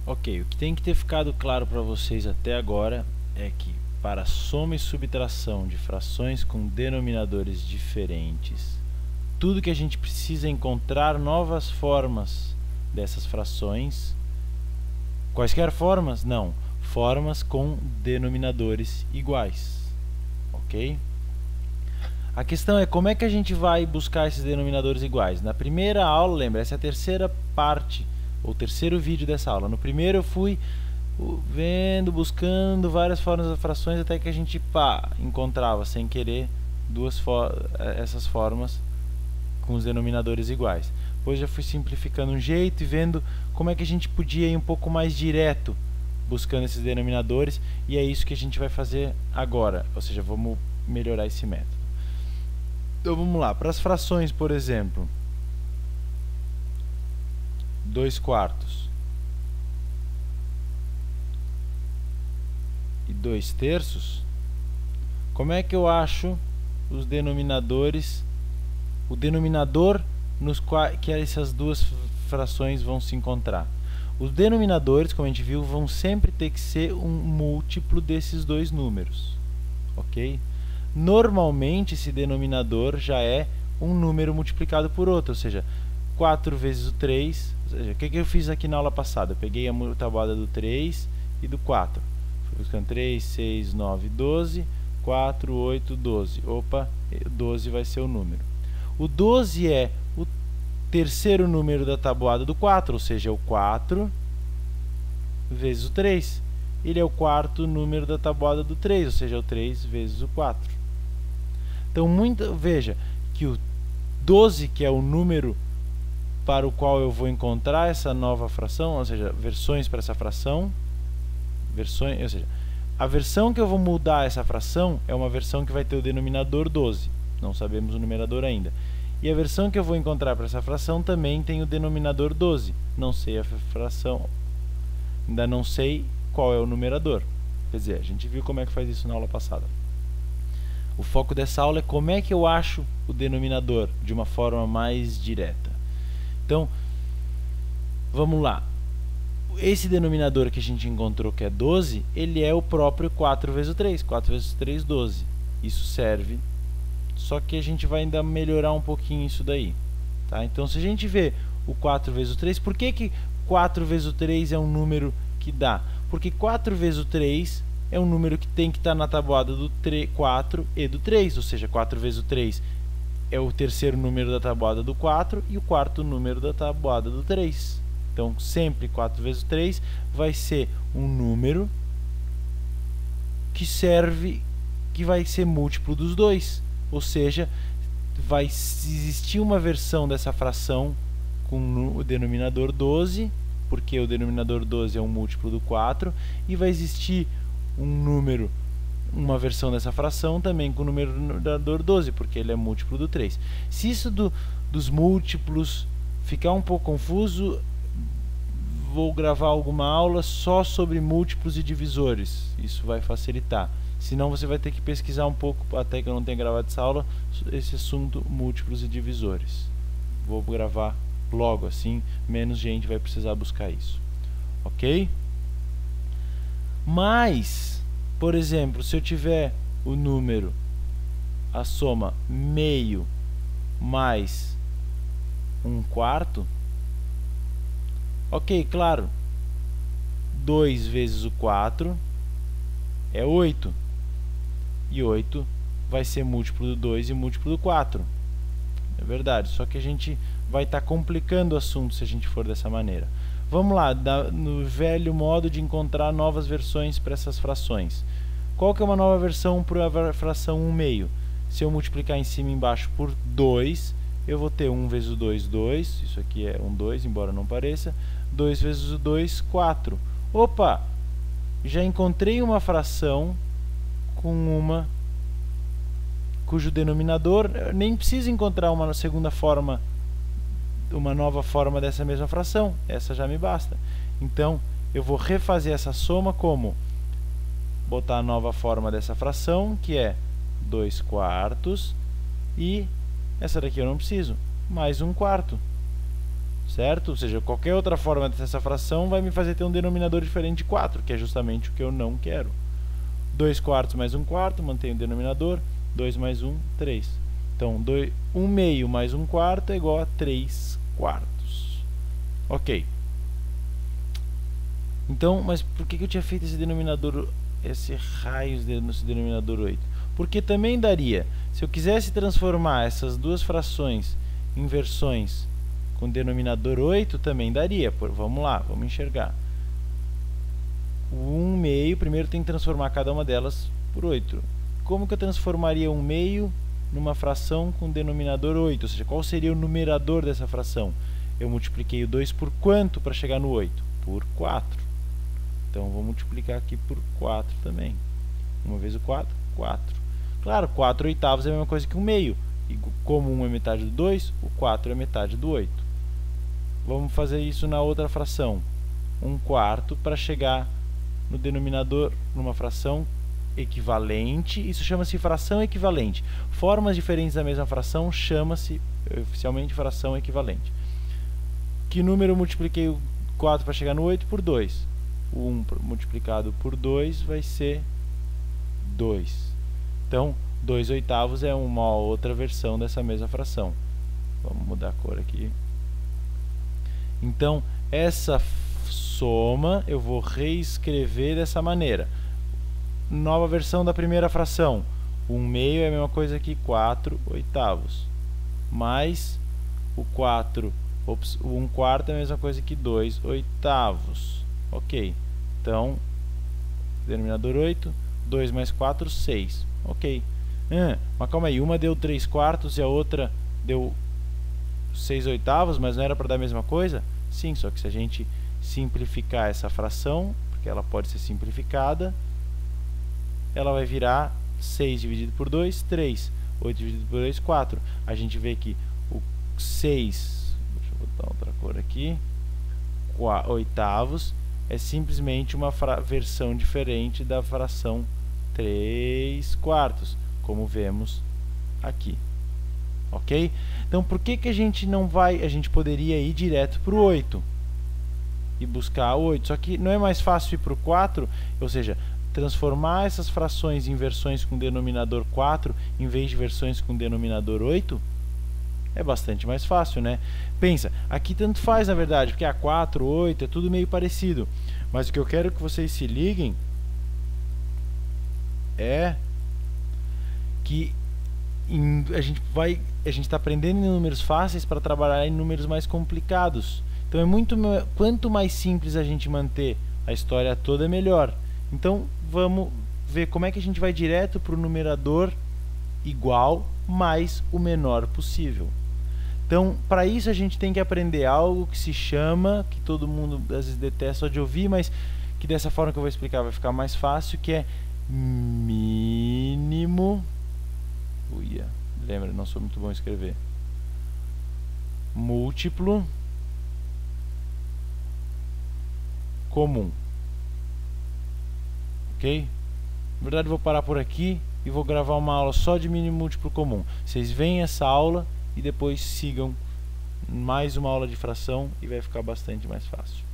Ok, o que tem que ter ficado claro para vocês até agora é que para soma e subtração de frações com denominadores diferentes, tudo que a gente precisa é encontrar novas formas dessas frações. Quaisquer formas? Não. Formas com denominadores iguais. Ok? A questão é como é que a gente vai buscar esses denominadores iguais. Na primeira aula, lembra, essa é a terceira parte, ou terceiro vídeo dessa aula. No primeiro eu fui vendo, buscando várias formas de frações até que a gente encontrava, sem querer, essas formas com os denominadores iguais. Depois já fui simplificando um jeito e vendo como é que a gente podia ir um pouco mais direto buscando esses denominadores, e é isso que a gente vai fazer agora, ou seja, vamos melhorar esse método. Então vamos lá, para as frações, por exemplo, 2/4 e 2/3, como é que eu acho os denominadores, o denominador nos que essas duas frações vão se encontrar? Os denominadores, como a gente viu, vão sempre ter que ser um múltiplo desses dois números, ok? Normalmente esse denominador já é um número multiplicado por outro, ou seja, 4 vezes o 3, ou seja, o que eu fiz aqui na aula passada? Eu peguei a tabuada do 3 e do 4. Fui buscando 3, 6, 9, 12, 4, 8, 12. Opa, 12 vai ser o número. O 12 é o terceiro número da tabuada do 4, ou seja, o 4 vezes o 3. Ele é o quarto número da tabuada do 3, ou seja, o 3 vezes o 4. Então, veja que o 12, que é o número para o qual eu vou encontrar essa nova fração, ou seja, versões para essa fração, ou seja, a versão que eu vou mudar essa fração é uma versão que vai ter o denominador 12, não sabemos o numerador ainda. E a versão que eu vou encontrar para essa fração também tem o denominador 12, não sei a fração, ainda não sei qual é o numerador. Quer dizer, a gente viu como é que faz isso na aula passada. O foco dessa aula é como é que eu acho o denominador de uma forma mais direta. Então, vamos lá. Esse denominador que a gente encontrou, que é 12, ele é o próprio 4 vezes o 3. 4 vezes o 3, 12. Isso serve, só que a gente vai ainda melhorar um pouquinho isso daí. Tá? Então, se a gente vê o 4 vezes o 3, por que 4 vezes o 3 é um número que dá? Porque 4 vezes o 3 é um número que tem que estar na tabuada do 4 e do 3, ou seja, 4 vezes o 3 é o terceiro número da tabuada do 4 e o quarto número da tabuada do 3. Então, sempre 4 vezes o 3 vai ser um número que vai ser múltiplo dos dois, ou seja, vai existir uma versão dessa fração com o denominador 12, porque o denominador 12 é um múltiplo do 4, e vai existir uma versão dessa fração também com o numerador 12, porque ele é múltiplo do 3. Se isso dos múltiplos ficar um pouco confuso, vou gravar alguma aula só sobre múltiplos e divisores, isso vai facilitar. Senão você vai ter que pesquisar um pouco, até que eu não tenha gravado essa aula, esse assunto múltiplos e divisores. Vou gravar logo, assim menos gente vai precisar buscar isso, ok? Mas, por exemplo, se eu tiver o número, a soma meio mais 1/4, ok, claro, 2 vezes o 4 é 8, e 8 vai ser múltiplo do 2 e múltiplo do 4, é verdade, só que a gente vai estar complicando o assunto se a gente for dessa maneira. Vamos lá, no velho modo de encontrar novas versões para essas frações. Qual que é uma nova versão para a fração 1/2? Se eu multiplicar em cima e embaixo por 2, eu vou ter 1 vezes o 2, 2. Isso aqui é um 2, embora não pareça. 2 vezes o 2, 4. Opa! Já encontrei uma fração cujo denominador... Eu nem preciso encontrar uma segunda forma, uma nova forma dessa mesma fração, essa já me basta. Então, eu vou refazer essa soma como botar a nova forma dessa fração, que é 2/4, e essa daqui eu não preciso, mais 1/4. certo? Ou seja, qualquer outra forma dessa fração vai me fazer ter um denominador diferente de 4, que é justamente o que eu não quero. 2 quartos mais 1 quarto, mantém o denominador. 2 mais 1, 3. Então, 1 meio mais 1 quarto é igual a 3 quartos. Ok. Então, mas por que eu tinha feito esse denominador, esse raio nesse denominador 8? Porque também daria, se eu quisesse transformar essas duas frações em versões com denominador 8, também daria. Vamos lá, vamos enxergar. O 1 meio, primeiro tem que transformar cada uma delas por 8. Como que eu transformaria 1 meio numa fração com denominador 8? Ou seja, qual seria o numerador dessa fração? Eu multipliquei o 2 por quanto para chegar no 8? Por 4. Então, vou multiplicar aqui por 4 também. 1 vezes o 4, 4. Claro, 4 oitavos é a mesma coisa que 1 meio. E como 1 é metade do 2, o 4 é metade do 8. Vamos fazer isso na outra fração. 1 quarto para chegar no denominador, numa fração equivalente. Isso chama-se fração equivalente. Formas diferentes da mesma fração chama-se oficialmente fração equivalente. Que número eu multipliquei o 4 para chegar no 8? Por 2. O 1 multiplicado por 2 vai ser 2. Então, 2 oitavos é uma outra versão dessa mesma fração. Vamos mudar a cor aqui. Então, essa soma eu vou reescrever dessa maneira. Nova versão da primeira fração. 1 meio é a mesma coisa que 4 oitavos. Mais o 1 quarto é a mesma coisa que 2 oitavos. Ok. Então, denominador 8. 2 mais 4, 6. Ok. Mas calma aí. Uma deu 3 quartos e a outra deu 6 oitavos, mas não era para dar a mesma coisa? Sim, só que se a gente simplificar essa fração, porque ela pode ser simplificada, ela vai virar 6 dividido por 2, 3. 8 dividido por 2, 4. A gente vê que o 6, deixa eu botar outra cor aqui, oitavos, é simplesmente uma versão diferente da fração 3 quartos, como vemos aqui. Ok? Então, por que a gente não vai... A gente poderia ir direto para o 8 e buscar o 8. Só que não é mais fácil ir para o 4, ou seja, transformar essas frações em versões com denominador 4 em vez de versões com denominador 8? É bastante mais fácil, né? Pensa, aqui tanto faz, na verdade, porque a 4, 8, é tudo meio parecido. Mas o que eu quero que vocês se liguem é que a gente está aprendendo em números fáceis para trabalhar em números mais complicados. Então, quanto mais simples a gente manter a história toda, é melhor. Então, vamos ver como é que a gente vai direto para o numerador igual mais o menor possível. Então, para isso a gente tem que aprender algo que se chama, que todo mundo às vezes detesta só de ouvir, mas que dessa forma que eu vou explicar vai ficar mais fácil, que é mínimo... Lembra, não sou muito bom em escrever. Múltiplo comum. Ok? Na verdade, vou parar por aqui e vou gravar uma aula só de mínimo múltiplo comum. Vocês veem essa aula e depois sigam mais uma aula de fração e vai ficar bastante mais fácil.